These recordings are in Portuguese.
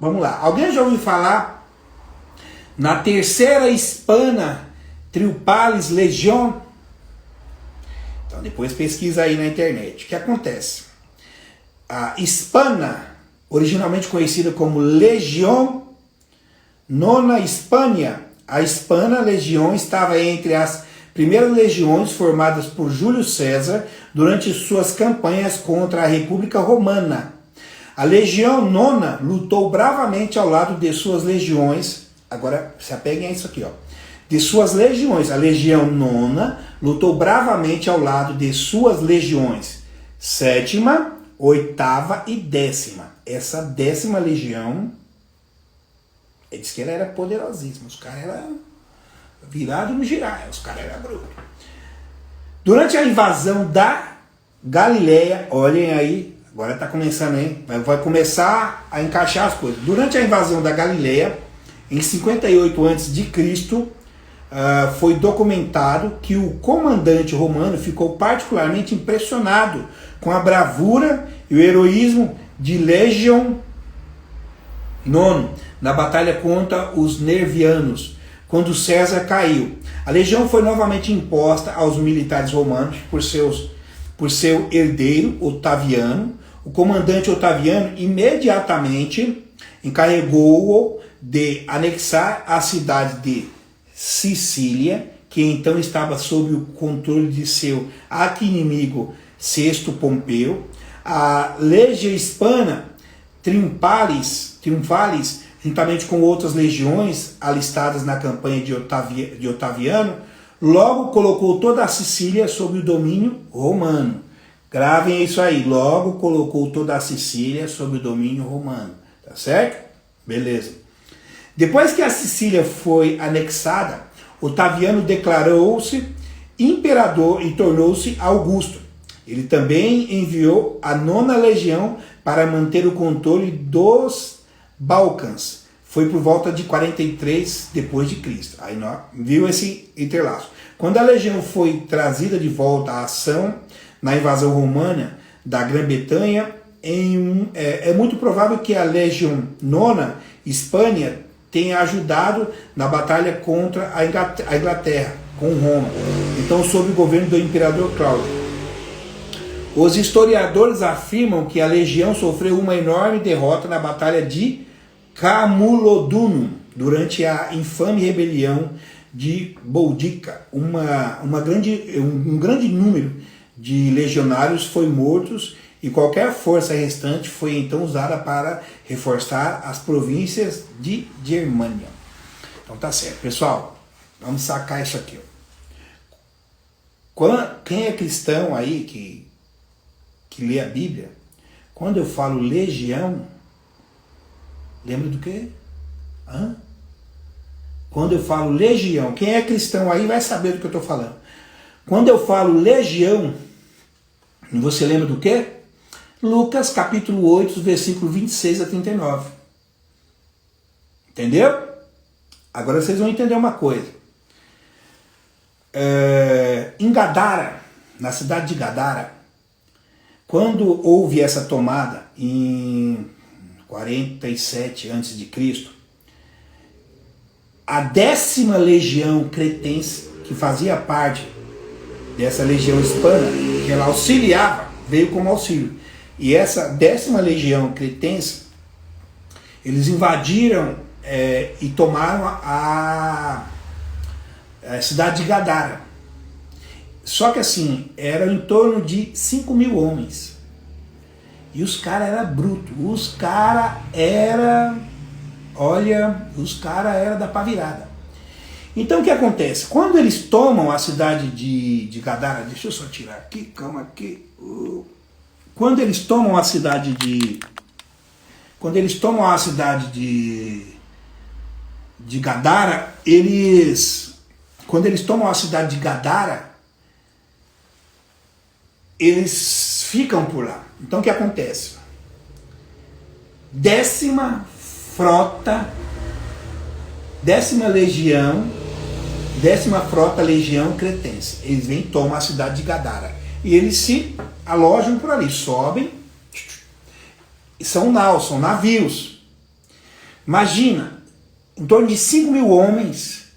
Vamos lá. Alguém já ouviu falar na terceira hispana Triumphalis Legion? Então depois pesquisa aí na internet. O que acontece? A hispana, originalmente conhecida como Legião Nona Hispânia, a hispana legião estava entre as primeiras legiões formadas por Júlio César durante suas campanhas contra a República Romana. A Legião Nona lutou bravamente ao lado de suas legiões. Agora se apeguem a isso aqui, ó. De suas legiões. A Legião Nona lutou bravamente ao lado de suas legiões sétima, oitava e décima. Essa décima legião, diz que ela era poderosíssima. Os caras eram virados no girar. Os caras eram brutos. Durante a invasão da Galileia, olhem aí, agora está começando, hein? Vai começar a encaixar as coisas. Durante a invasão da Galileia, em 58 a.C., foi documentado que o comandante romano ficou particularmente impressionado com a bravura e o heroísmo de Legião IX na batalha contra os Nervianos, quando César caiu. A legião foi novamente imposta aos militares romanos por seu herdeiro, Otaviano. O comandante Otaviano imediatamente encarregou-o de anexar a cidade de Sicília, que então estava sob o controle de seu arqui-inimigo Sexto Pompeu. A Legião Hispana Triumphalis, juntamente com outras legiões alistadas na campanha de Otaviano, logo colocou toda a Sicília sob o domínio romano. Gravem isso aí, logo colocou toda a Sicília sob o domínio romano. Tá certo? Beleza. Depois que a Sicília foi anexada, Otaviano declarou-se imperador e tornou-se Augusto. Ele também enviou a nona legião para manter o controle dos Balcãs. Foi por volta de 43 depois de Cristo. Aí nós viu esse interlaço. Quando a legião foi trazida de volta à ação na invasão romana da Grã-Bretanha, é muito provável que a Legião Nona Hispânia tenha ajudado na batalha contra a Inglaterra, com Roma, então sob o governo do imperador Cláudio. Os historiadores afirmam que a legião sofreu uma enorme derrota na batalha de Camulodunum, durante a infame rebelião de Boudica. Um grande número de legionários foi mortos e qualquer força restante foi então usada para reforçar as províncias de Germânia. Então tá certo, pessoal, vamos sacar isso aqui. Quem é cristão aí que lê a Bíblia, quando eu falo legião, lembra do quê? Quando eu falo legião, quem é cristão aí vai saber do que eu estou falando. Quando eu falo legião, você lembra do quê? Lucas capítulo 8, versículo 26 a 39. Entendeu? Agora vocês vão entender uma coisa. Em Gadara, na cidade de Gadara, quando houve essa tomada em 47 a.C., a 10ª legião cretense, que fazia parte dessa legião hispana, que ela auxiliava, veio como auxílio. E essa 10ª legião cretense, eles invadiram e tomaram a cidade de Gadara. Só que assim, eram em torno de 5.000 homens. E os caras eram brutos. Os caras eram da pá virada. Então o que acontece? Quando eles tomam a cidade de Gadara, deixa eu só tirar aqui, calma aqui. Quando eles tomam a cidade de Gadara, quando eles tomam a cidade de Gadara, eles ficam por lá. Então o que acontece? 10ª frota legião cretense. Eles vêm e tomam a cidade de Gadara. E eles se alojam por ali, sobem. São navios. Imagina, em torno de 5.000 homens,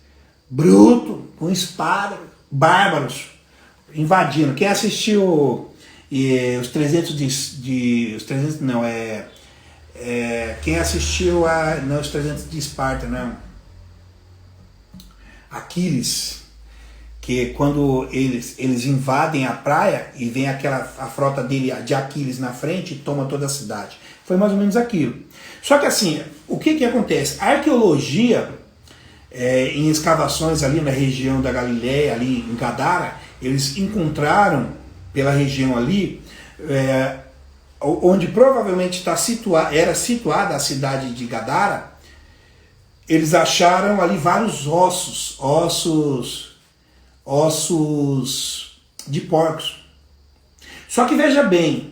bruto, com espada, bárbaros, invadindo. Quem assistiu os 300 os 300 não, quem assistiu os 300 de Esparta, não, Aquiles, que quando eles invadem a praia e vem a frota dele, de Aquiles na frente e toma toda a cidade. Foi mais ou menos aquilo. Só que assim, o que acontece? A arqueologia, em escavações ali na região da Galileia, ali em Gadara, eles encontraram pela região ali, onde provavelmente era situada a cidade de Gadara, eles acharam ali vários ossos de porcos. Só que veja bem,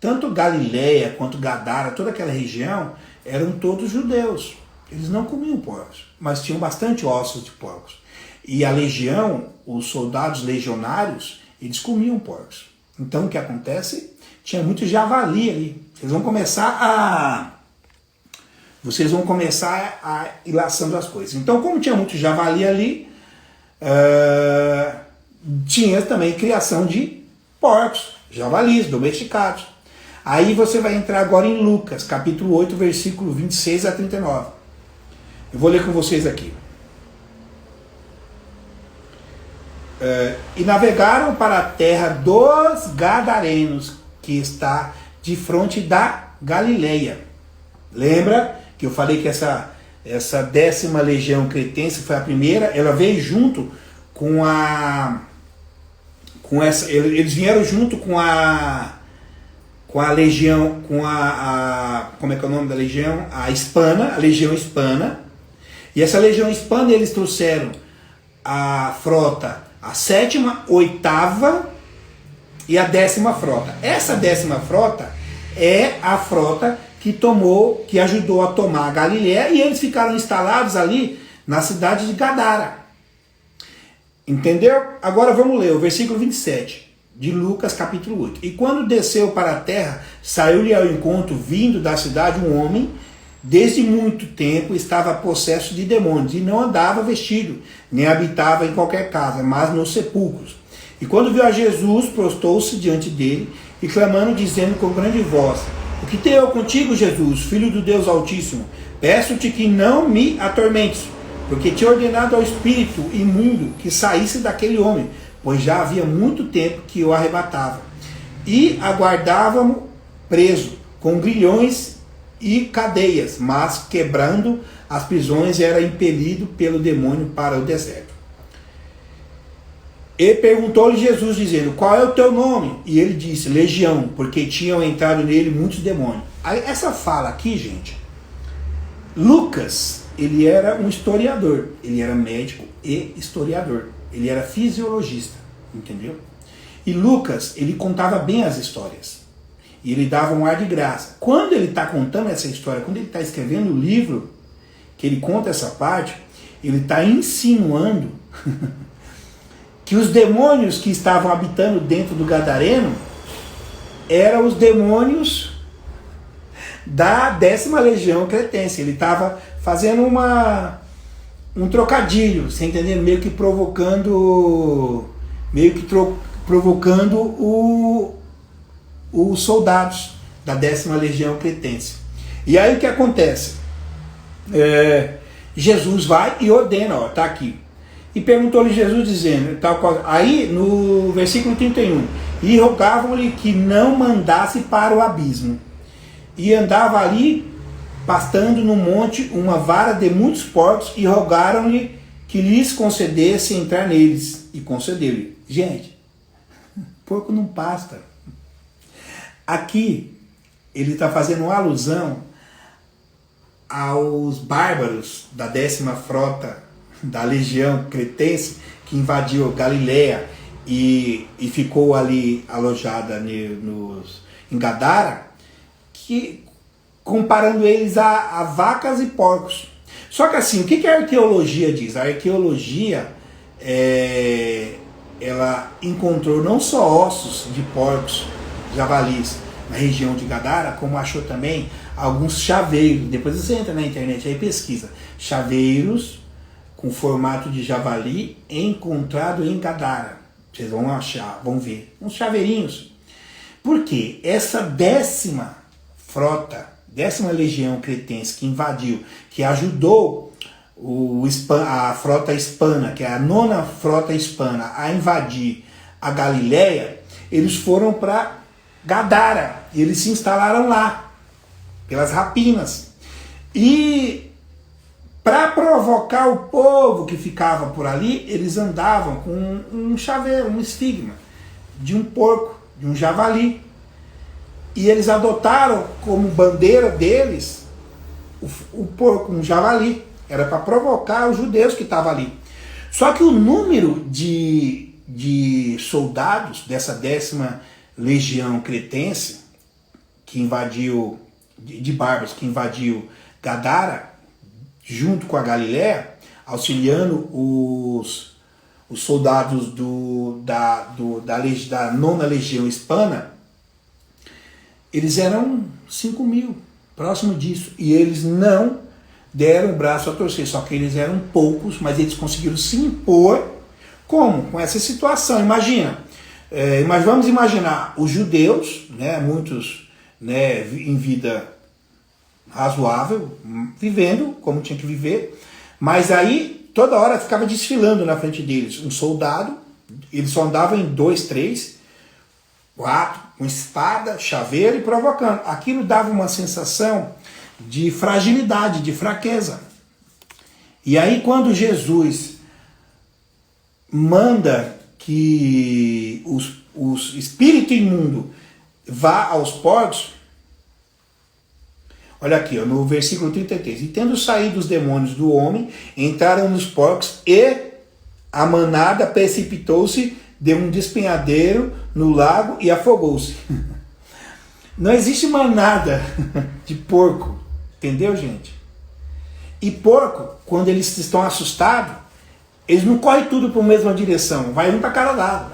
tanto Galileia quanto Gadara, toda aquela região, eram todos judeus. Eles não comiam porcos, mas tinham bastante ossos de porcos. E a legião, os soldados legionários, eles comiam porcos. Então o que acontece? Tinha muito javali ali. Vocês vão começar a ir laçando as coisas. Então, como tinha muito javali ali, tinha também criação de porcos, javalis, domesticados. Aí você vai entrar agora em Lucas, capítulo 8, versículo 26 a 39. Eu vou ler com vocês aqui. E navegaram para a terra dos Gadarenos, que está de frente da Galileia. Lembra que eu falei que essa 10ª legião cretense foi a primeira? Ela veio junto eles vieram junto com a legião, como é que é o nome da legião? A legião hispana. E essa legião hispana eles trouxeram a frota, a 7ª, 8ª e a 10ª frota. Essa 10ª frota é a frota que ajudou a tomar a Galileia, e eles ficaram instalados ali na cidade de Gadara. Entendeu? Agora vamos ler o versículo 27 de Lucas capítulo 8. E quando desceu para a terra, saiu-lhe ao encontro, vindo da cidade, um homem, desde muito tempo estava possesso de demônios, e não andava vestido, nem habitava em qualquer casa, mas nos sepulcros. E quando viu a Jesus, prostou-se diante dele, e clamando, dizendo com grande voz: o que tenho eu contigo, Jesus, Filho do Deus Altíssimo? Peço-te que não me atormentes, porque tinha ordenado ao espírito imundo que saísse daquele homem, pois já havia muito tempo que o arrebatava. E aguardávamos preso, com grilhões e cadeias, mas quebrando as prisões era impelido pelo demônio para o deserto. E perguntou-lhe Jesus, dizendo: qual é o teu nome? E ele disse: Legião, porque tinham entrado nele muitos demônios. Aí, essa fala aqui, gente, Lucas, ele era um historiador, ele era médico e historiador, ele era fisiologista, entendeu? E Lucas, ele contava bem as histórias, e ele dava um ar de graça. Quando ele está contando essa história, quando ele está escrevendo o livro, que ele conta essa parte, ele está insinuando que os demônios que estavam habitando dentro do Gadareno eram os demônios da 10ª legião cretense. Ele estava fazendo um trocadilho, você entendeu? Meio que provocando os soldados da 10ª legião cretense. E aí o que acontece? Jesus vai e ordena, está aqui. E perguntou-lhe Jesus, dizendo, tal coisa. Aí no versículo 31, e rogavam-lhe que não mandasse para o abismo. E andava ali, pastando no monte, uma vara de muitos porcos, e rogaram-lhe que lhes concedesse entrar neles. E concedeu-lhe. Gente, porco não pasta. Aqui, ele está fazendo uma alusão aos bárbaros da 10ª frota da legião cretense, que invadiu Galileia e ficou ali alojada em Gadara, que, comparando eles a vacas e porcos. Só que assim, o que a arqueologia diz? A arqueologia, ela encontrou não só ossos de porcos, javalis, na região de Gadara, como achou também alguns chaveiros. Depois você entra na internet aí e pesquisa. Chaveiros com formato de javali encontrado em Gadara. Vocês vão achar, vão ver. Uns chaveirinhos. Por quê? Essa décima legião cretense que invadiu, que ajudou a frota hispana, que é a nona frota hispana, a invadir a Galileia, eles foram para Gadara, e eles se instalaram lá, pelas rapinas. E para provocar o povo que ficava por ali, eles andavam com um chaveiro, um estigma, de um porco, de um javali. E eles adotaram como bandeira deles o porco, um javali. Era para provocar os judeus que estavam ali. Só que o número de soldados dessa décima legião cretense, que invadiu, de bárbaros, que invadiu Gadara, junto com a Galiléia, auxiliando os soldados da nona legião hispana, eles eram 5.000, próximo disso, e eles não deram o braço a torcer, só que eles eram poucos, mas eles conseguiram se impor. Como? Com essa situação. Imagina, mas vamos imaginar os judeus, né, muitos, né, em vida razoável, vivendo como tinha que viver, mas aí toda hora ficava desfilando na frente deles um soldado, eles só andavam em 2, 3, 4, com espada, chaveiro e provocando. Aquilo dava uma sensação de fragilidade, de fraqueza. E aí quando Jesus manda que os espírito imundo vá aos porcos, olha aqui, ó, no versículo 33. E tendo saído os demônios do homem, entraram nos porcos e a manada precipitou-se de um despenhadeiro no lago e afogou-se. Não existe manada de porco, entendeu, gente? E porco, quando eles estão assustados, eles não correm tudo para a mesma direção, vai um para cada lado.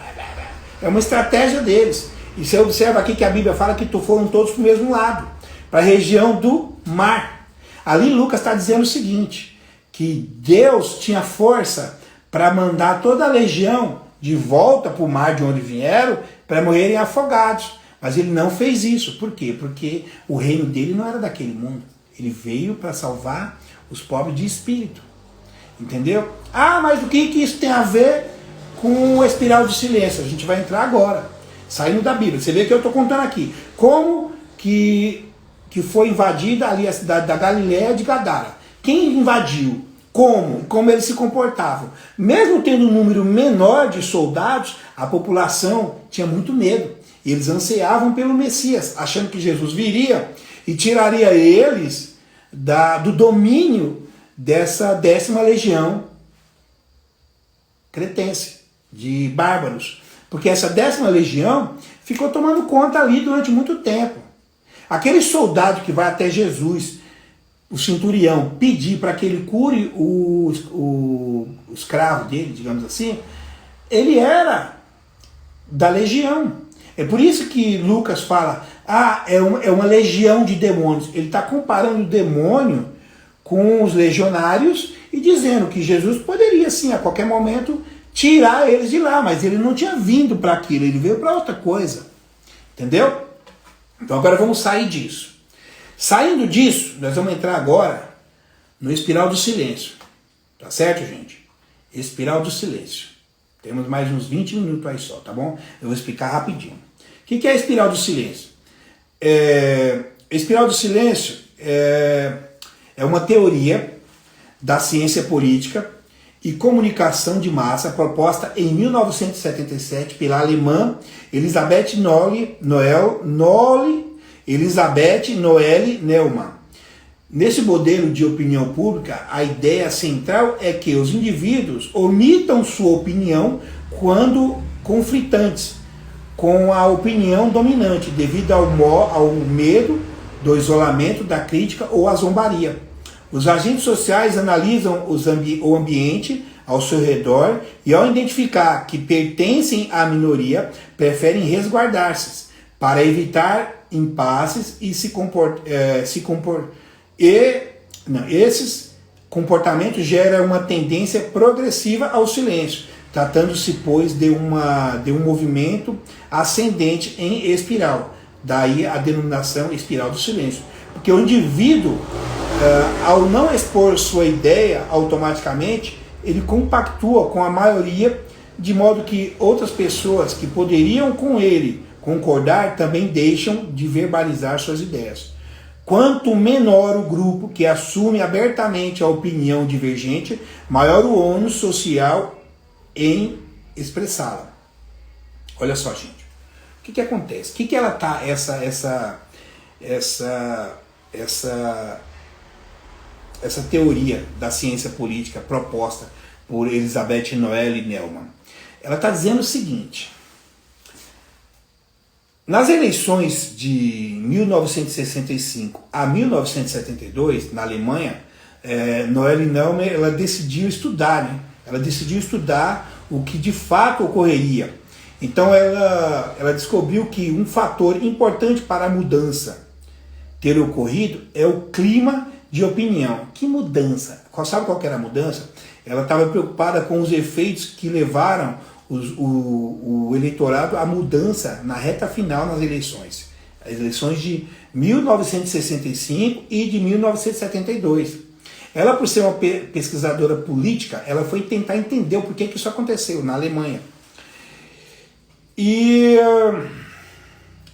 É uma estratégia deles. E você observa aqui que a Bíblia fala que foram todos para o mesmo lado, para a região do mar. Ali Lucas está dizendo o seguinte, que Deus tinha força para mandar toda a legião de volta para o mar de onde vieram, para morrerem afogados. Mas ele não fez isso. Por quê? Porque o reino dele não era daquele mundo. Ele veio para salvar os pobres de espírito. Entendeu? Ah, mas o que isso tem a ver com a espiral de silêncio? A gente vai entrar agora, saindo da Bíblia. Você vê que eu estou contando aqui. Como que foi invadida ali a cidade da Galiléia de Gadara. Quem invadiu? Como eles se comportavam. Mesmo tendo um número menor de soldados, a população tinha muito medo. Eles ansiavam pelo Messias, achando que Jesus viria e tiraria eles do domínio dessa décima legião cretense, de bárbaros. Porque essa décima legião ficou tomando conta ali durante muito tempo. Aquele soldado que vai até Jesus, o centurião, pedir para que ele cure o escravo dele, digamos assim, ele era da legião. É por isso que Lucas fala, é uma legião de demônios. Ele está comparando o demônio com os legionários e dizendo que Jesus poderia, sim, a qualquer momento, tirar eles de lá, mas ele não tinha vindo para aquilo, ele veio para outra coisa. Entendeu? Então agora vamos sair disso. Saindo disso, nós vamos entrar agora no espiral do silêncio. Tá certo, gente? Espiral do silêncio. Temos mais uns 20 minutos aí só, tá bom? Eu vou explicar rapidinho. O que é a espiral do silêncio? Espiral do silêncio é uma teoria da ciência política e comunicação de massa proposta em 1977 pela alemã Elisabeth Noelle Neumann. Nesse modelo de opinião pública, a ideia central é que os indivíduos omitam sua opinião quando conflitantes com a opinião dominante, devido ao medo, do isolamento, da crítica ou à zombaria. Os agentes sociais analisam o ambiente ao seu redor e, ao identificar que pertencem à minoria, preferem resguardar-se para evitar impasses e esses comportamentos geram uma tendência progressiva ao silêncio, tratando-se, pois, de um movimento ascendente em espiral. Daí a denominação espiral do silêncio. Porque o indivíduo, ao não expor sua ideia automaticamente, ele compactua com a maioria, de modo que outras pessoas que poderiam com ele concordar também deixam de verbalizar suas ideias. Quanto menor o grupo que assume abertamente a opinião divergente, maior o ônus social em expressá-la. Olha só, gente. O que acontece? O que ela tá, essa teoria da ciência política proposta por Elizabeth Noelle Neumann? Ela está dizendo o seguinte: nas eleições de 1965 a 1972, na Alemanha, Noelle Neumann ela decidiu estudar, né? Ela decidiu estudar o que de fato ocorreria. Então ela descobriu que um fator importante para a mudança ter ocorrido é o clima de opinião. Que mudança? Sabe qual que era a mudança? Ela estava preocupada com os efeitos que levaram o eleitorado à mudança na reta final nas eleições. As eleições de 1965 e de 1972. Ela, por ser uma pesquisadora política, ela foi tentar entender o porquê que isso aconteceu na Alemanha.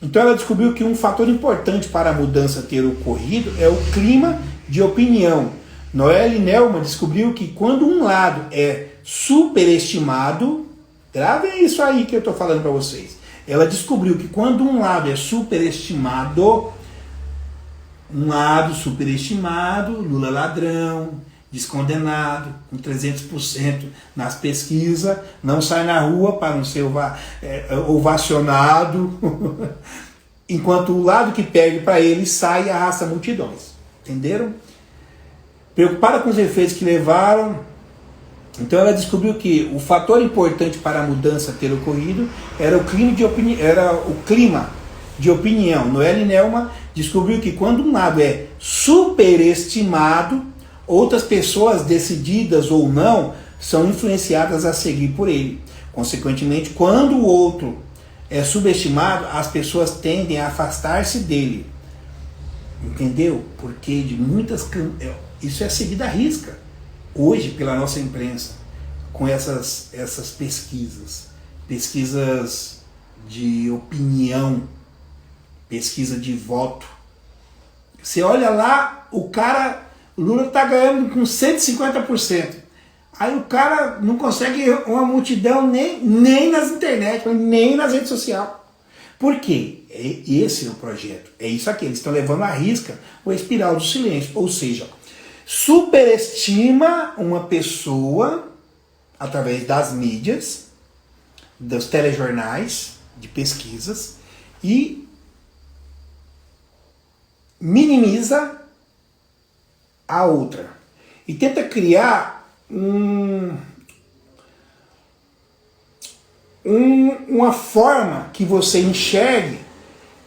Então ela descobriu que um fator importante para a mudança ter ocorrido é o clima de opinião. Noelle Neumann descobriu que quando um lado é superestimado, gravem isso aí que eu estou falando para vocês. Ela descobriu que quando um lado é superestimado, Lula ladrão, descondenado, com 300% nas pesquisas, não sai na rua para não ser ovacionado, enquanto o lado que perde para ele sai e arrasta multidões. Entenderam? Preocupada com os efeitos que levaram, então ela descobriu que o fator importante para a mudança ter ocorrido era o clima de opinião. Noelle Neumann descobriu que quando um lado é superestimado, outras pessoas, decididas ou não, são influenciadas a seguir por ele. Consequentemente, quando o outro é subestimado, as pessoas tendem a afastar-se dele. Entendeu? Porque de muitas... Isso é seguido à risca, hoje, pela nossa imprensa, com essas pesquisas. Pesquisas de opinião, pesquisa de voto. Você olha lá, o Lula está ganhando com 150%. Aí o cara não consegue uma multidão nem nas internet, nem nas redes sociais. Por quê? Esse é o projeto. É isso aqui. Eles estão levando à risca o espiral do silêncio. Ou seja, superestima uma pessoa através das mídias, dos telejornais, de pesquisas, e minimiza a outra e tenta criar uma forma que você enxergue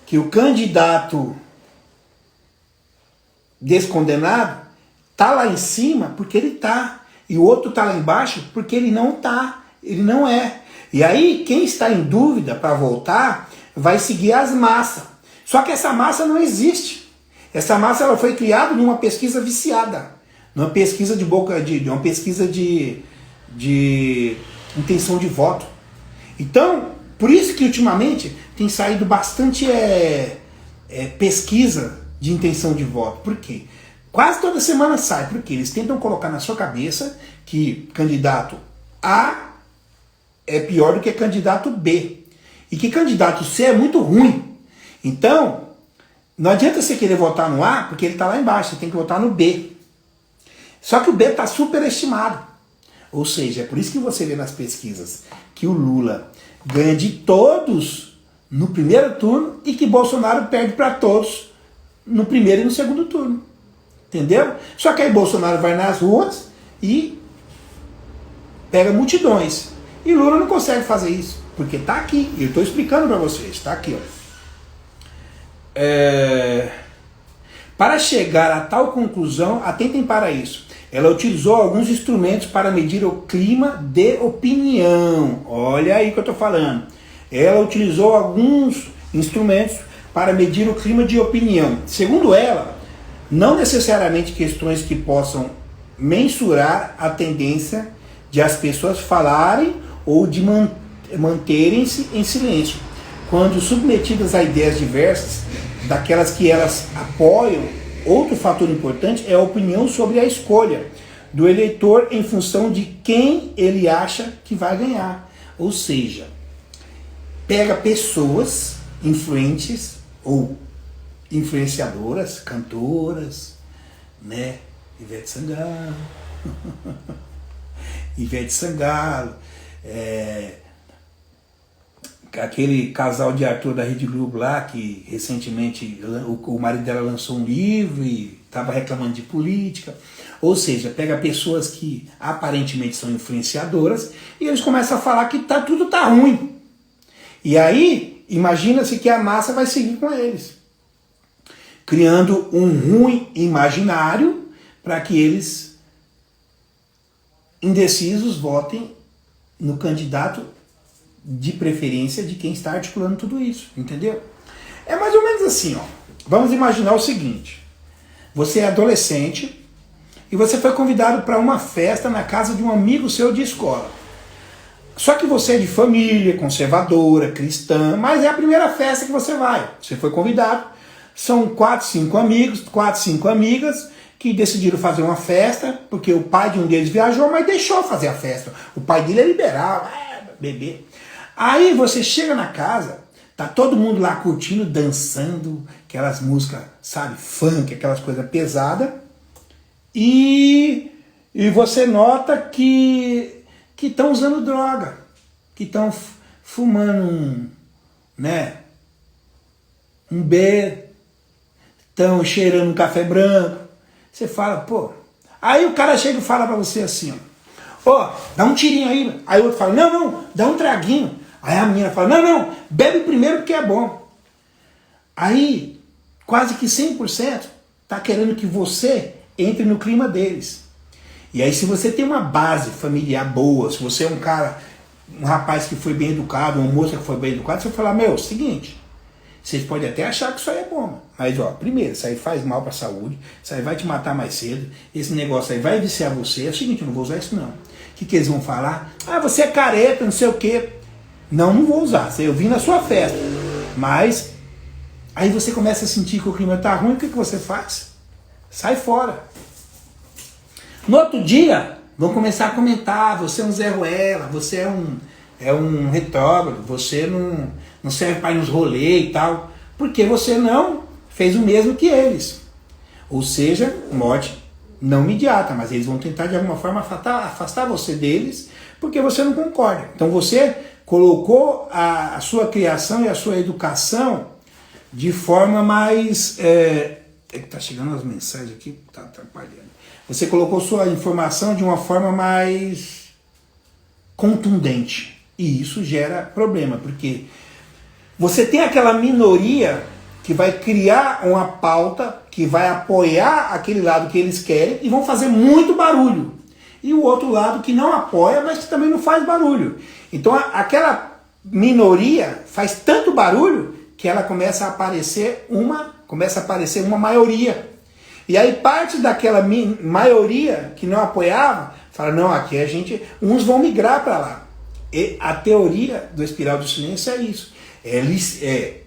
que o candidato descondenado tá lá em cima porque ele tá, e o outro tá lá embaixo porque ele não tá, ele não é. E aí quem está em dúvida para votar vai seguir as massas. Só que essa massa não existe. Essa massa ela foi criada numa pesquisa viciada, numa pesquisa uma pesquisa de intenção de voto. Então, por isso que ultimamente tem saído bastante pesquisa de intenção de voto. Por quê? Quase toda semana sai, porque eles tentam colocar na sua cabeça que candidato A é pior do que candidato B. E que candidato C é muito ruim. Então, não adianta você querer votar no A, porque ele está lá embaixo, você tem que votar no B. Só que o B está superestimado. Ou seja, é por isso que você vê nas pesquisas que o Lula ganha de todos no primeiro turno e que Bolsonaro perde para todos no primeiro e no segundo turno. Entendeu? Só que aí Bolsonaro vai nas ruas e pega multidões. E Lula não consegue fazer isso, porque está aqui. Eu estou explicando para vocês, está aqui, ó. Para chegar a tal conclusão, atentem para isso. Ela utilizou alguns instrumentos para medir o clima de opinião. Olha aí que eu estou falando. Ela utilizou alguns instrumentos para medir o clima de opinião. Segundo ela, não necessariamente questões que possam mensurar a tendência de as pessoas falarem ou de manterem-se em silêncio. Quando submetidas a ideias diversas, daquelas que elas apoiam, outro fator importante é a opinião sobre a escolha do eleitor em função de quem ele acha que vai ganhar. Ou seja, pega pessoas influentes ou influenciadoras, cantoras, né? Ivete Sangalo, aquele casal de ator da Rede Globo lá, que recentemente o marido dela lançou um livro e estava reclamando de política. Ou seja, pega pessoas que aparentemente são influenciadoras e eles começam a falar que tudo tá ruim. E aí, imagina-se que a massa vai seguir com eles, criando um ruim imaginário para que eles, indecisos, votem no candidato de preferência de quem está articulando tudo isso, entendeu? É mais ou menos assim, ó. Vamos imaginar o seguinte: você é adolescente e você foi convidado para uma festa na casa de um amigo seu de escola. Só que você é de família, conservadora, cristã, mas é a primeira festa que você vai. Você foi convidado, são 4, 5 amigos, 4, 5 amigas que decidiram fazer uma festa, porque o pai de um deles viajou, mas deixou fazer a festa. O pai dele é liberal, bebê. Aí você chega na casa, tá todo mundo lá curtindo, dançando, aquelas músicas, sabe, funk, aquelas coisas pesadas, e você nota que estão usando droga, que estão fumando um B, estão cheirando um café branco. Você fala, pô. Aí o cara chega e fala pra você assim, ó, dá um tirinho aí. Aí o outro fala, não, dá um traguinho. Aí a menina fala, não, bebe primeiro porque é bom. Aí, quase que 100% tá querendo que você entre no clima deles. E aí, se você tem uma base familiar boa, se você é um rapaz que foi bem educado, uma moça que foi bem educada, você vai falar, seguinte, vocês podem até achar que isso aí é bom, mas primeiro, isso aí faz mal para a saúde, isso aí vai te matar mais cedo, esse negócio aí vai viciar você. É o seguinte, eu não vou usar isso não. O que eles vão falar? Você é careta, não sei o quê. Não vou usar, eu vim na sua festa. Mas, aí você começa a sentir que o clima tá ruim, o que você faz? Sai fora. No outro dia, vão começar a comentar, você é um Zé Ruela, você é um retrógrado, você não serve para ir nos rolês e tal, porque você não fez o mesmo que eles. Ou seja, morte não imediata, mas eles vão tentar de alguma forma afastar você deles, porque você não concorda. Então você colocou a sua criação e a sua educação de forma mais... tá chegando as mensagens aqui, tá atrapalhando. Você colocou sua informação de uma forma mais contundente. E isso gera problema, porque você tem aquela minoria que vai criar uma pauta, que vai apoiar aquele lado que eles querem e vão fazer muito barulho. E o outro lado que não apoia, mas que também não faz barulho. Então aquela minoria faz tanto barulho que ela começa a aparecer uma maioria. E aí parte daquela maioria que não apoiava, fala, não, aqui uns vão migrar para lá. E a teoria do espiral do silêncio é isso. É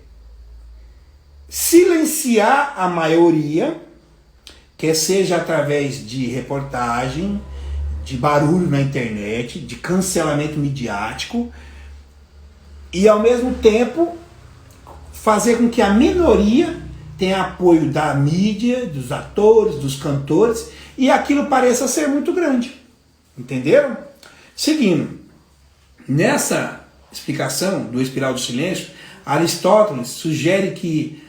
silenciar a maioria, quer seja através de reportagem, de barulho na internet, de cancelamento midiático, e ao mesmo tempo fazer com que a minoria tenha apoio da mídia, dos atores, dos cantores, e aquilo pareça ser muito grande. Entenderam? Seguindo, nessa explicação do espiral do silêncio, Aristóteles sugere que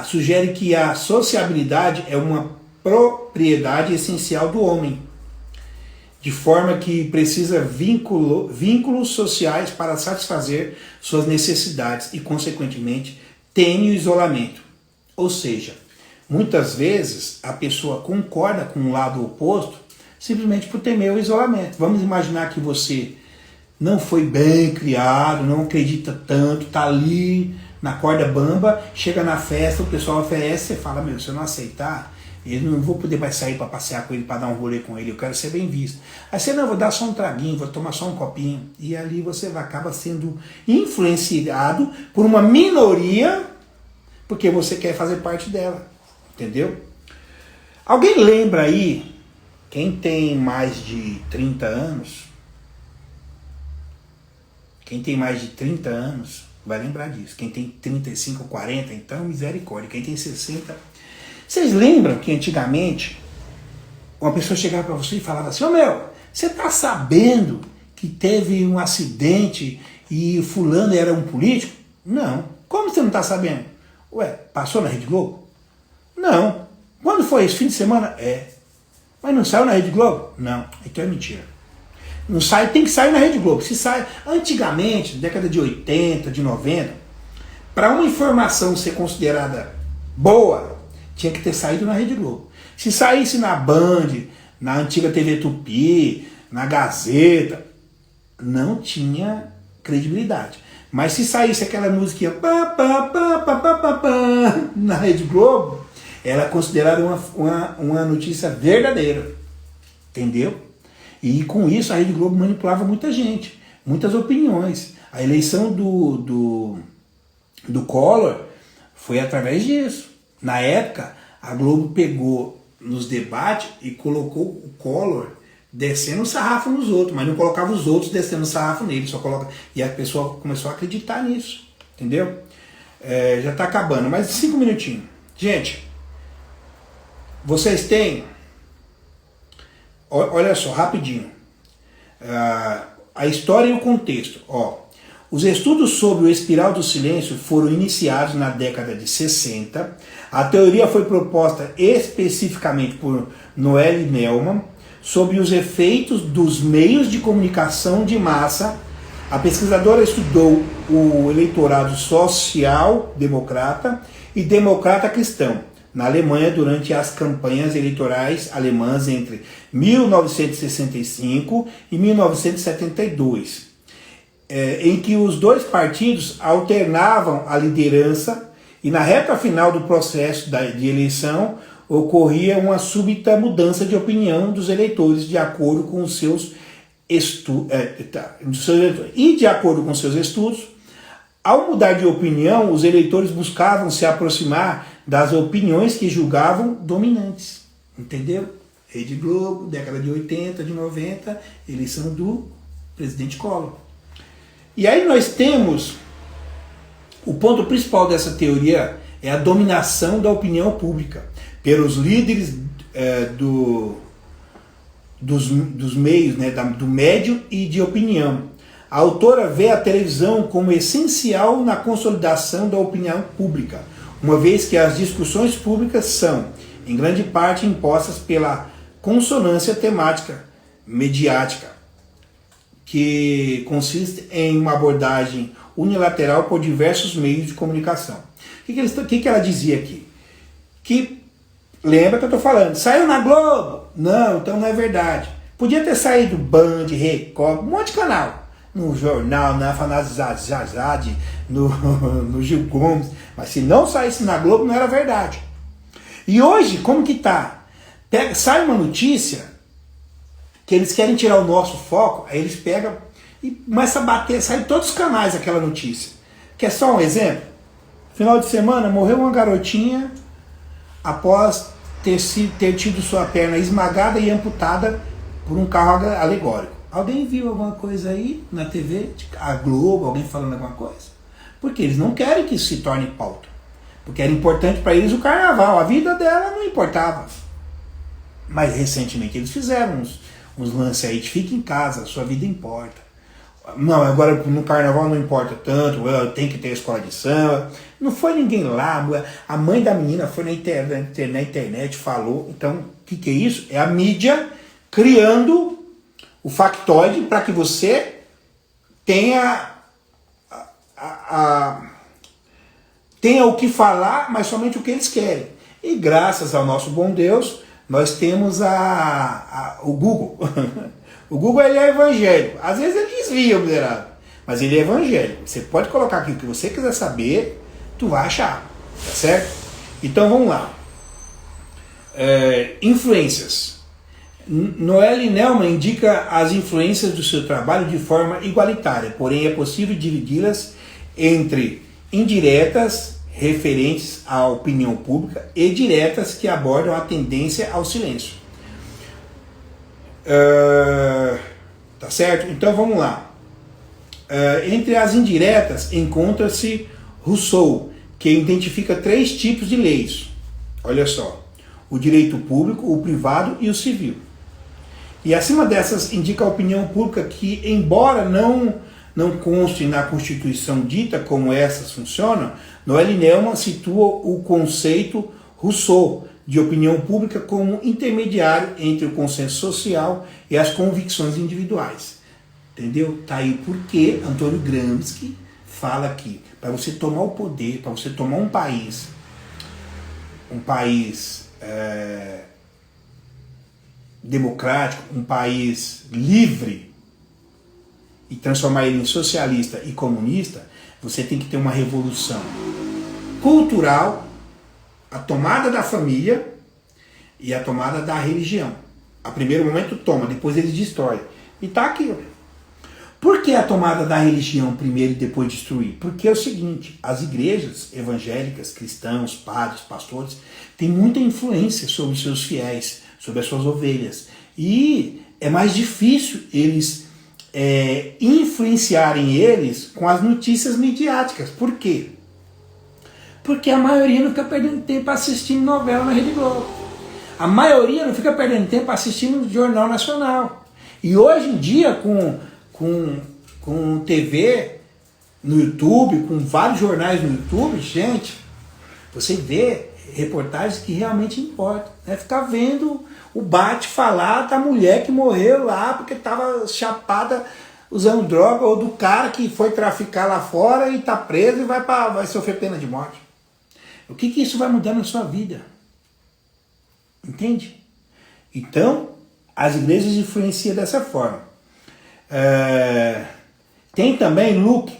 sugere que a sociabilidade é uma propriedade essencial do homem. de forma que precisa vínculos sociais para satisfazer suas necessidades e, consequentemente, teme o isolamento. Ou seja, muitas vezes a pessoa concorda com o lado oposto simplesmente por temer o isolamento. Vamos imaginar que você não foi bem criado, não acredita tanto, está ali na corda bamba, chega na festa, o pessoal oferece, você fala, meu, se eu não aceitar, eu não vou poder mais sair para passear com ele, para dar um rolê com ele, eu quero ser bem visto. Aí você, não, vou dar só um traguinho, vou tomar só um copinho. E ali você acaba sendo influenciado por uma minoria, porque você quer fazer parte dela, entendeu? Alguém lembra aí, quem tem mais de 30 anos, quem tem mais de 30 anos vai lembrar disso. Quem tem 35, 40, então misericórdia. Quem tem 60... Vocês lembram que antigamente uma pessoa chegava para você e falava assim, ô meu, você está sabendo que teve um acidente e fulano era um político? Não. Como você não está sabendo? Ué, passou na Rede Globo? Não. Quando foi isso? Fim de semana? É. Mas não saiu na Rede Globo? Não. Então é mentira. Não sai, tem que sair na Rede Globo. Se sai, antigamente, década de 80, de 90, para uma informação ser considerada boa, tinha que ter saído na Rede Globo. Se saísse na Band, na antiga TV Tupi, na Gazeta, não tinha credibilidade. Mas se saísse aquela musiquinha na Rede Globo, era considerada uma notícia verdadeira. Entendeu? E com isso a Rede Globo manipulava muita gente, muitas opiniões. A eleição do Collor foi através disso. Na época, a Globo pegou nos debates e colocou o Collor descendo o sarrafo nos outros, mas não colocava os outros descendo o sarrafo nele, só coloca. E a pessoa começou a acreditar nisso, entendeu? Já está acabando, mais 5 minutinhos. Gente, vocês têm... Olha só, rapidinho. A história e o contexto. Os estudos sobre o espiral do silêncio foram iniciados na década de 60. A teoria foi proposta especificamente por Noelle Nelman sobre os efeitos dos meios de comunicação de massa. A pesquisadora estudou o eleitorado social-democrata e democrata-cristão na Alemanha durante as campanhas eleitorais alemãs entre 1965 e 1972, em que os dois partidos alternavam a liderança e na reta final do processo de eleição ocorria uma súbita mudança de opinião dos eleitores de acordo com os seus estudos. E de acordo com seus estudos, ao mudar de opinião, os eleitores buscavam se aproximar das opiniões que julgavam dominantes. Entendeu? Rede Globo, década de 80, de 90, eleição do presidente Collor. E aí nós temos, o ponto principal dessa teoria é a dominação da opinião pública pelos líderes dos meios, né, do médio e de opinião. A autora vê a televisão como essencial na consolidação da opinião pública, uma vez que as discussões públicas são, em grande parte, impostas pela consonância temática mediática, que consiste em uma abordagem unilateral por diversos meios de comunicação. O que ela dizia aqui? Que, lembra que eu estou falando, saiu na Globo? Não, então não é verdade. Podia ter saído Band, Record, um monte de canal. No jornal, na Afanasio, no Gil Gomes. Mas se não saísse na Globo, não era verdade. E hoje, como que tá? Sai uma notícia que eles querem tirar o nosso foco, aí eles pegam e começam a bater, sai em todos os canais aquela notícia. Quer só um exemplo? Final de semana, morreu uma garotinha após ter tido sua perna esmagada e amputada por um carro alegórico. Alguém viu alguma coisa aí na TV? A Globo, alguém falando alguma coisa? Porque eles não querem que isso se torne pauta. Porque era importante para eles o carnaval. A vida dela não importava. Mas recentemente eles fizeram uns lances aí de fica em casa, sua vida importa. Não, agora no carnaval não importa tanto, tem que ter escola de samba. Não foi ninguém lá, a mãe da menina foi na internet, falou. Então, o que é isso? É a mídia criando o factoide para que você tenha tenha o que falar, mas somente o que eles querem. E graças ao nosso bom Deus, nós temos o Google. O Google, ele é evangélico. Às vezes ele desvia, miserável, mas ele é evangélico. Você pode colocar aqui o que você quiser saber, tu vai achar, tá certo? Então vamos lá. Influências. Noelle Nelman indica as influências do seu trabalho de forma igualitária, porém é possível dividi-las entre indiretas, referentes à opinião pública, e diretas, que abordam a tendência ao silêncio. Tá certo? Então vamos lá. Entre as indiretas encontra-se Rousseau, que identifica 3 tipos de leis. Olha só. O direito público, o privado e o civil. E acima dessas indica a opinião pública que, embora não conste na Constituição dita como essas funcionam, Noelle Nelman situa o conceito Rousseau de opinião pública como intermediário entre o consenso social e as convicções individuais. Entendeu? Tá aí porque Antônio Gramsci fala aqui, para você tomar o poder, para você tomar um país democrático, um país livre, e transformar ele em socialista e comunista, você tem que ter uma revolução cultural, a tomada da família e a tomada da religião. A primeiro momento toma, depois eles destroem. E tá aqui, ó. Por que a tomada da religião primeiro e depois destruir? Porque é o seguinte, as igrejas evangélicas, cristãos, padres, pastores, têm muita influência sobre os seus fiéis, sobre as suas ovelhas. E é mais difícil eles influenciarem eles com as notícias midiáticas. Por quê? Porque a maioria não fica perdendo tempo assistindo novela na Rede Globo. A maioria não fica perdendo tempo assistindo Jornal Nacional. E hoje em dia, com TV no YouTube, com vários jornais no YouTube, gente, você vê reportagens que realmente importam. Ficar vendo o falar da mulher que morreu lá porque estava chapada usando droga, ou do cara que foi traficar lá fora e está preso e vai sofrer pena de morte. O que isso vai mudar na sua vida? Entende? Então, as igrejas influenciam dessa forma. Tem também Luke,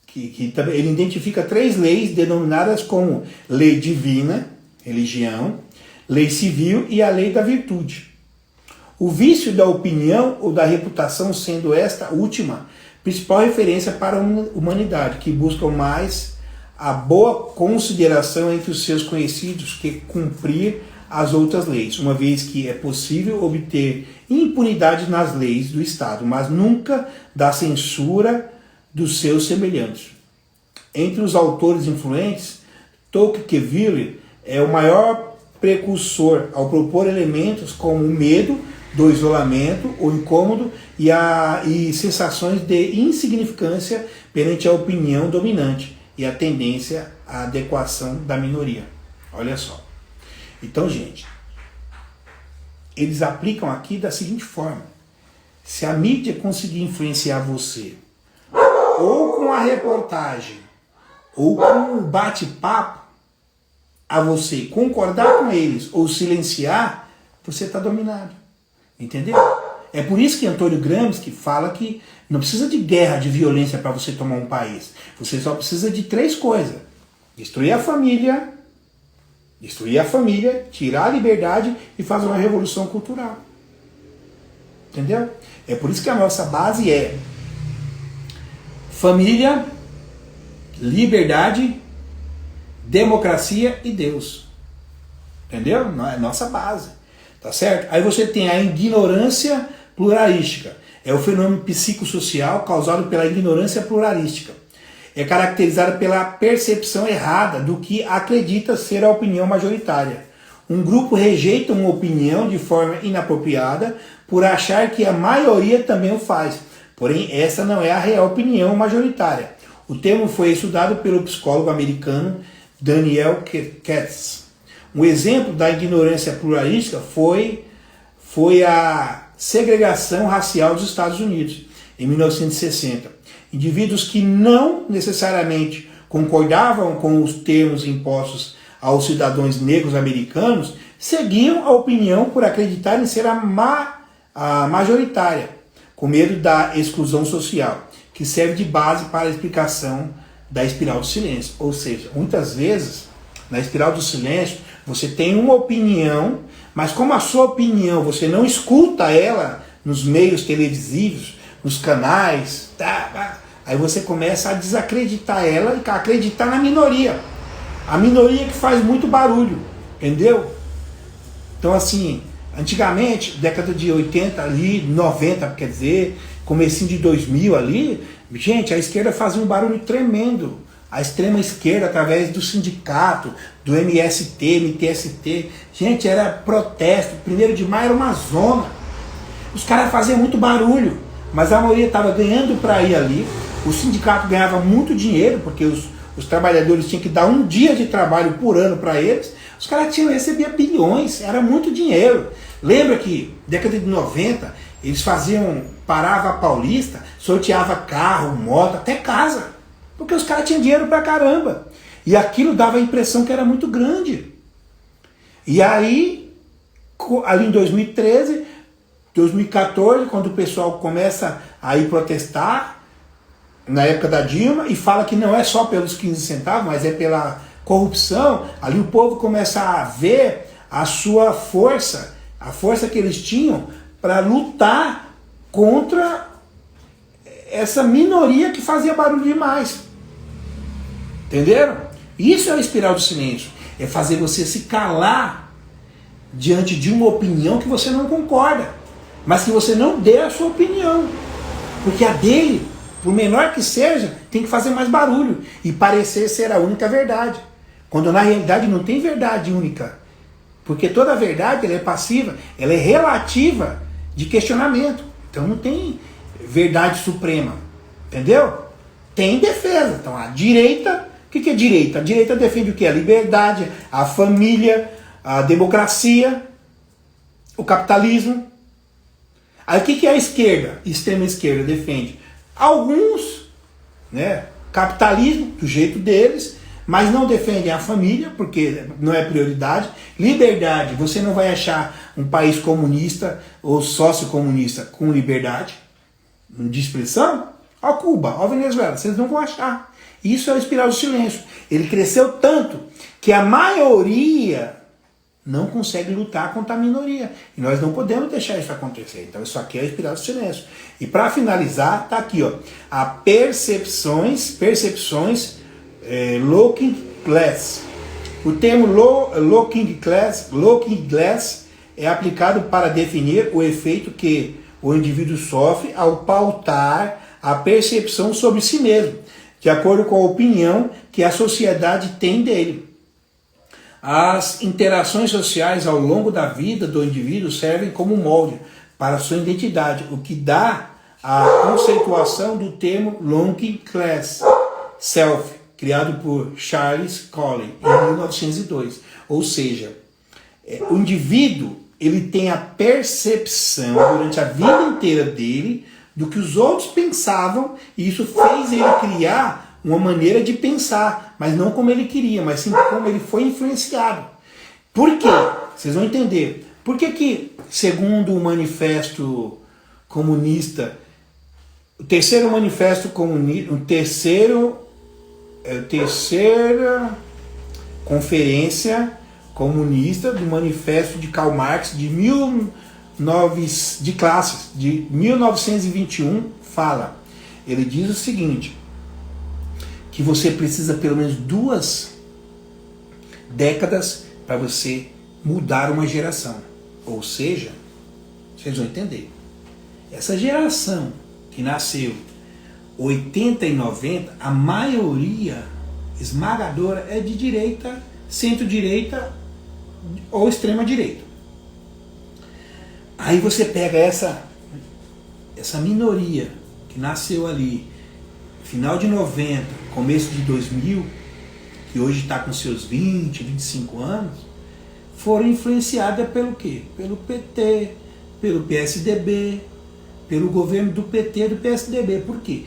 que ele identifica 3 leis denominadas como lei divina, religião, lei civil e a lei da virtude. O vício da opinião ou da reputação sendo esta última principal referência para a humanidade, que busca mais a boa consideração entre os seus conhecidos que cumprir as outras leis, uma vez que é possível obter impunidade nas leis do Estado, mas nunca da censura dos seus semelhantes. Entre os autores influentes, Tocqueville é o maior precursor ao propor elementos como o medo do isolamento, o incômodo e sensações de insignificância perante a opinião dominante e a tendência à adequação da minoria. Olha só. Então, gente, eles aplicam aqui da seguinte forma: se a mídia conseguir influenciar você, ou com a reportagem, ou com o bate-papo, a você concordar com eles ou silenciar, você está dominado. Entendeu? É por isso que Antônio Gramsci fala que não precisa de guerra, de violência para você tomar um país. Você só precisa de 3 coisas: destruir a família, tirar a liberdade e fazer uma revolução cultural. Entendeu? É por isso que a nossa base é família, liberdade, democracia e Deus. Entendeu? É a nossa base. Tá certo? Aí você tem a ignorância pluralística. É o fenômeno psicossocial causado pela ignorância pluralística. É caracterizada pela percepção errada do que acredita ser a opinião majoritária. Um grupo rejeita uma opinião de forma inapropriada por achar que a maioria também o faz. Porém, essa não é a real opinião majoritária. O termo foi estudado pelo psicólogo americano Daniel Katz. Um exemplo da ignorância pluralística foi a segregação racial dos Estados Unidos, em 1960. Indivíduos que não necessariamente concordavam com os termos impostos aos cidadãos negros americanos seguiam a opinião por acreditarem ser a majoritária, com medo da exclusão social, que serve de base para a explicação da espiral do silêncio. Ou seja, muitas vezes, na espiral do silêncio, você tem uma opinião, mas como a sua opinião, você não escuta ela nos meios televisivos, nos canais, aí você começa a desacreditar ela e a acreditar na minoria. A minoria que faz muito barulho, entendeu? Então assim, antigamente, década de 80 ali, 90, quer dizer, comecinho de 2000 ali, gente, a esquerda fazia um barulho tremendo. A extrema esquerda, através do sindicato, do MST, MTST, gente, era protesto, 1º de maio era uma zona. Os caras faziam muito barulho, mas a maioria estava ganhando para ir ali. O sindicato ganhava muito dinheiro, porque os trabalhadores tinham que dar um dia de trabalho por ano para eles. Os caras recebiam bilhões, era muito dinheiro. Lembra que, década de 90, eles parava a Paulista, sorteava carro, moto, até casa. Porque os caras tinham dinheiro pra caramba. E aquilo dava a impressão que era muito grande. E aí, ali em 2013, 2014, quando o pessoal começa a ir protestar, na época da Dilma, e fala que não é só pelos 15 centavos, mas é pela corrupção, ali o povo começa a ver a sua força, a força que eles tinham para lutar contra essa minoria que fazia barulho demais. Entenderam? Isso é a espiral do silêncio. É fazer você se calar diante de uma opinião que você não concorda, mas que você não dê a sua opinião. Porque a dele, por menor que seja, tem que fazer mais barulho e parecer ser a única verdade. Quando na realidade não tem verdade única. Porque toda verdade ela é passiva, ela é relativa de questionamento. Então não tem verdade suprema. Entendeu? Tem defesa. Então a direita, o que é direita? A direita defende o que? A liberdade, a família, a democracia, o capitalismo. Aí o que é a esquerda? Extrema esquerda defende alguns, né, capitalismo do jeito deles, mas não defendem a família, porque não é prioridade. Liberdade, você não vai achar um país comunista ou sociocomunista com liberdade de expressão. Ó Cuba, ó Venezuela, vocês não vão achar. Isso é o espiral do silêncio. Ele cresceu tanto que a maioria não consegue lutar contra a minoria. E nós não podemos deixar isso acontecer. Então isso aqui é a espiral do silêncio. E para finalizar, tá aqui, ó, a percepções looking glass. O termo looking glass é aplicado para definir o efeito que o indivíduo sofre ao pautar a percepção sobre si mesmo, de acordo com a opinião que a sociedade tem dele. As interações sociais ao longo da vida do indivíduo servem como molde para a sua identidade, o que dá a conceituação do termo looking glass self, criado por Charles Colling em 1902. Ou seja, o indivíduo ele tem a percepção durante a vida inteira dele do que os outros pensavam, e isso fez ele criar uma maneira de pensar, mas não como ele queria, mas sim como ele foi influenciado. Por quê? Vocês vão entender. Por que, segundo o Manifesto Comunista, o terceiro Manifesto Comunista, terceira Conferência Comunista do Manifesto de Karl Marx de classes de 1921 fala, ele diz o seguinte, que você precisa pelo menos 2 décadas para você mudar uma geração. Ou seja, vocês vão entender, essa geração que nasceu 80 e 90, a maioria esmagadora é de direita, centro-direita ou extrema-direita. Aí você pega essa minoria que nasceu ali, final de 90, começo de 2000, que hoje está com seus 20, 25 anos, foram influenciadas pelo quê? Pelo PT, pelo PSDB, pelo governo do PT e do PSDB. Por quê?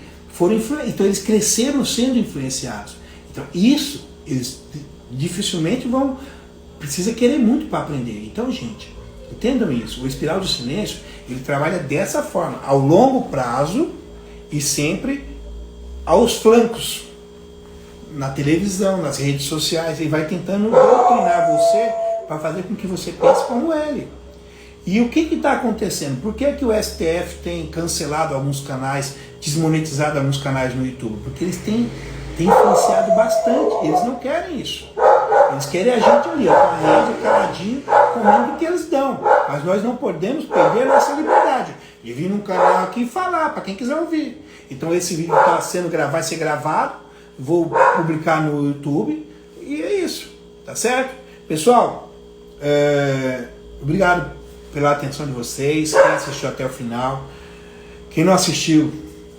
Então eles cresceram sendo influenciados. Então isso, eles dificilmente precisa querer muito para aprender. Então, gente, entendam isso. O Espiral do Silêncio, ele trabalha dessa forma, ao longo prazo e sempre aos flancos, na televisão, nas redes sociais. Ele vai tentando doutrinar você para fazer com que você pense como ele. E o que está acontecendo? Por que o STF tem cancelado alguns canais, desmonetizado alguns canais no YouTube? Porque eles têm influenciado bastante. Eles não querem isso. Eles querem a gente ali, ó, com a rede, caladinho, comendo o que eles dão. Mas nós não podemos perder a nossa liberdade de vir num canal aqui e falar, para quem quiser ouvir. Então esse vídeo vai ser gravado, vou publicar no YouTube, e é isso. Tá certo? Pessoal, obrigado pela atenção de vocês, quem assistiu até o final. Quem não assistiu,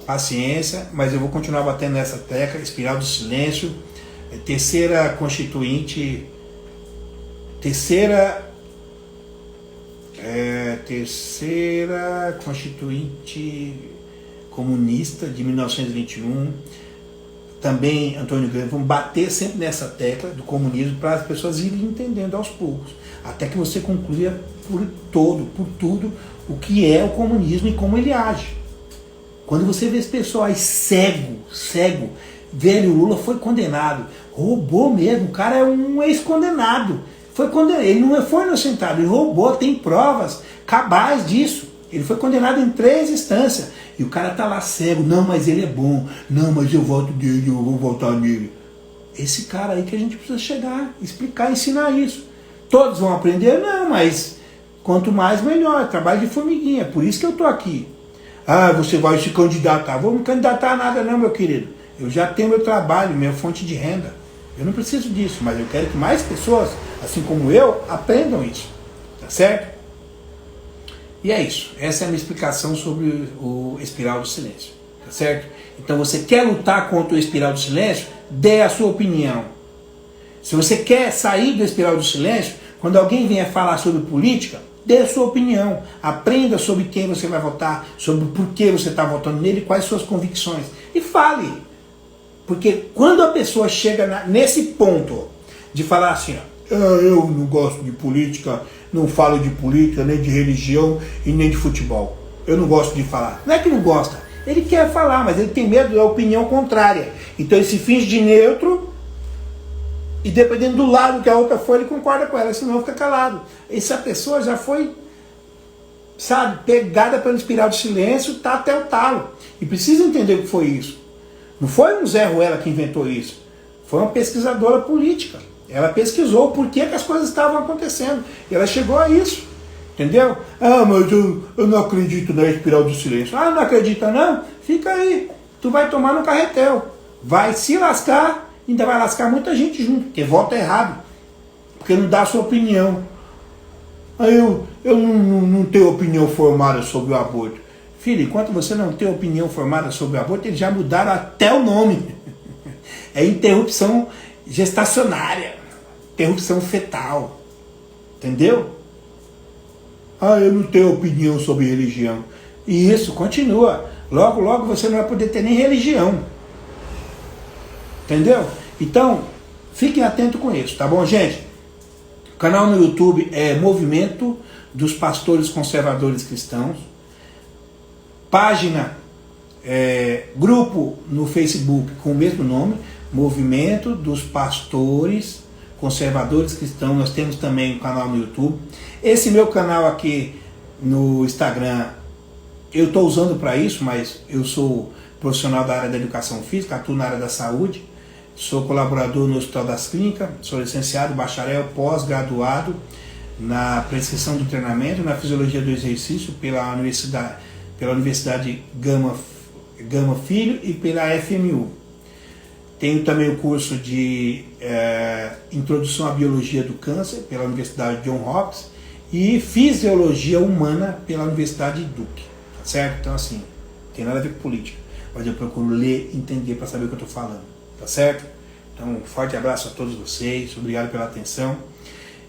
paciência, mas eu vou continuar batendo nessa tecla. Espiral do Silêncio, terceira constituinte comunista de 1921. Também Antônio Gramsci, vamos bater sempre nessa tecla do comunismo para as pessoas irem entendendo aos poucos, até que você conclua por tudo, o que é o comunismo e como ele age. Quando você vê esse pessoal aí cego, velho, o Lula foi condenado, roubou mesmo, o cara é um ex-condenado, foi condenado, ele não foi inocentado, ele roubou, tem provas cabais disso, ele foi condenado em 3 instâncias, e o cara tá lá cego, não, mas ele é bom, não, mas eu voto dele, eu vou votar nele. Esse cara aí que a gente precisa chegar, explicar, ensinar isso. Todos vão aprender? Não, mas quanto mais melhor, trabalho de formiguinha, por isso que eu tô aqui. Ah, você vai se candidatar. Vou me candidatar a nada não, meu querido. Eu já tenho meu trabalho, minha fonte de renda. Eu não preciso disso, mas eu quero que mais pessoas, assim como eu, aprendam isso. Tá certo? E é isso. Essa é a minha explicação sobre o Espiral do Silêncio. Tá certo? Então você quer lutar contra o Espiral do Silêncio? Dê a sua opinião. Se você quer sair do Espiral do Silêncio, quando alguém vier falar sobre política, dê a sua opinião. Aprenda sobre quem você vai votar, sobre por que você está votando nele, quais suas convicções. E fale. Porque quando a pessoa chega nesse ponto de falar assim, ó, eu não gosto de política, não falo de política, nem de religião e nem de futebol. Eu não gosto de falar. Não é que não gosta. Ele quer falar, mas ele tem medo da opinião contrária. Então ele se finge de neutro e dependendo do lado que a outra for, ele concorda com ela, senão fica calado. Essa pessoa já foi, sabe, pegada pelo Espiral do Silêncio, tá até o talo. E precisa entender o que foi isso. Não foi um Zé Ruela que inventou isso. Foi uma pesquisadora política. Ela pesquisou por que as coisas estavam acontecendo. E ela chegou a isso. Entendeu? Ah, mas eu não acredito na Espiral do Silêncio. Ah, não acredita não? Fica aí. Tu vai tomar no carretel. Vai se lascar, ainda vai lascar muita gente junto, porque vota errado. Porque não dá a sua opinião. Aí eu não tenho opinião formada sobre o aborto. Filho, enquanto você não tem opinião formada sobre o aborto, eles já mudaram até o nome. É interrupção gestacionária, interrupção fetal. Entendeu? Ah, eu não tenho opinião sobre religião. E isso continua. Logo, logo você não vai poder ter nem religião. Entendeu? Então, fiquem atentos com isso, tá bom, gente? O canal no YouTube é Movimento dos Pastores Conservadores Cristãos. Página, grupo no Facebook com o mesmo nome, Movimento dos Pastores Conservadores Cristãos. Nós temos também um canal no YouTube. Esse meu canal aqui no Instagram, eu estou usando para isso, mas eu sou profissional da área da educação física, atuo na área da saúde, sou colaborador no Hospital das Clínicas, sou licenciado, bacharel, pós-graduado na prescrição do treinamento, na fisiologia do exercício pela Universidade Gama Filho e pela FMU. Tenho também o curso de Introdução à Biologia do Câncer pela Universidade John Hopkins e Fisiologia Humana pela Universidade Duke, tá certo? Então assim, não tem nada a ver com política, mas eu procuro ler e entender para saber o que eu estou falando, tá certo? Então um forte abraço a todos vocês, obrigado pela atenção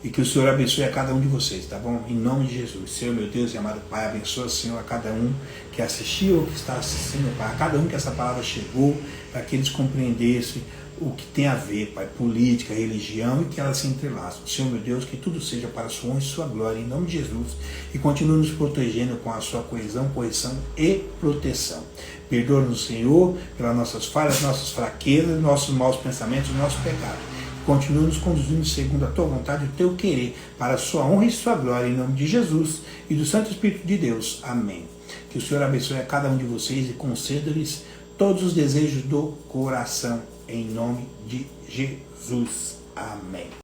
E que o Senhor abençoe a cada um de vocês, tá bom? Em nome de Jesus. Senhor, meu Deus e amado Pai, abençoa, Senhor, a cada um que assistiu ou que está assistindo, Pai. A cada um que essa palavra chegou, para que eles compreendessem o que tem a ver, Pai, política, religião, e que elas se entrelaçam. Senhor, meu Deus, que tudo seja para a sua honra e sua glória, em nome de Jesus. E continue nos protegendo com a sua coesão, correção e proteção. Perdoa-nos, Senhor, pelas nossas falhas, nossas fraquezas, nossos maus pensamentos, nossos pecados. Continua nos conduzindo segundo a tua vontade e o teu querer, para a sua honra e sua glória, em nome de Jesus e do Santo Espírito de Deus. Amém. Que o Senhor abençoe a cada um de vocês e conceda-lhes todos os desejos do coração, em nome de Jesus. Amém.